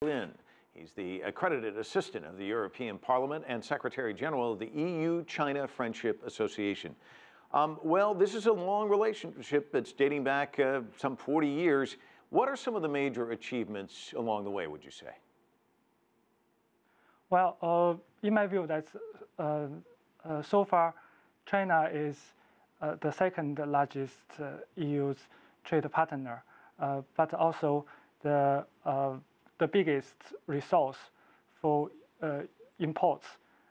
Lin. He's the accredited assistant of the European Parliament and Secretary General of the EU-China Friendship Association. Well, this is a long relationship that's dating back some 40 years. What are some of the major achievements along the way, would you say? Well, in my view, that's so far China is the second largest EU's trade partner, but also the biggest resource for imports,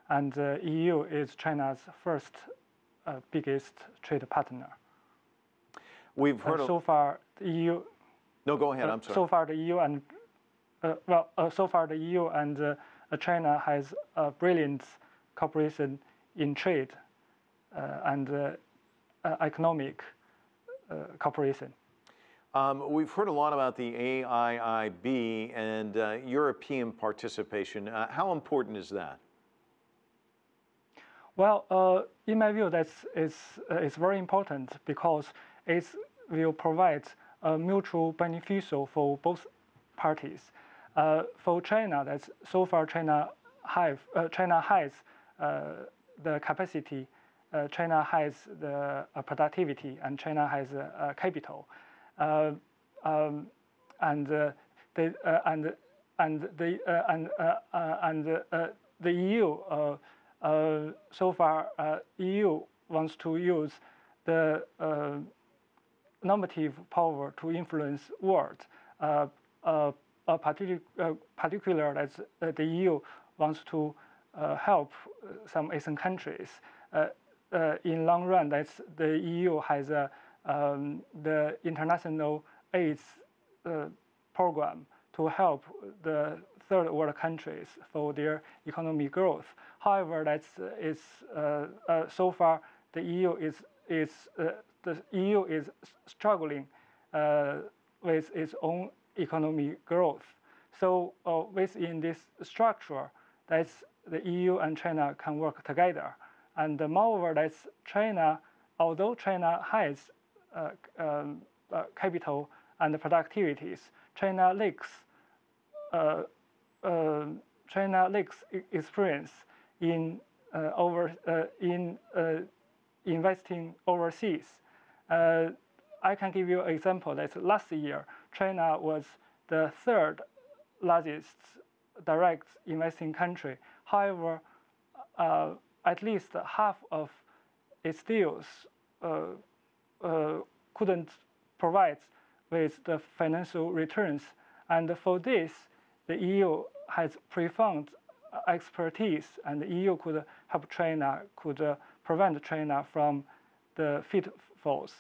and the EU is China's first biggest trade partner. We've heard so far the EU. No, go ahead. I'm sorry. So far the EU and China has a brilliant cooperation in trade and economic cooperation. We've heard a lot about the AIIB and European participation. How important is that? Well, in my view, it's very important because it will provide a mutual beneficial for both parties. For China, that's so far China has the capacity, China has the productivity, and China has capital. The EU so far EU wants to use the normative power to influence world. Particularly as the EU wants to help some Asian countries. In long run, that's the EU has the international aid program to help the third world countries for their economic growth. However, so far the EU is struggling with its own economic growth. So within this structure, that's the EU and China can work together. And moreover, that's China, although China has capital and productivities, China lacks experience in investing overseas. I can give you an example that last year, China was the third largest direct investing country. However, at least half of its deals couldn't provide with the financial returns. And for this, the EU has profound expertise, and the EU could help China, could prevent China from the pitfalls.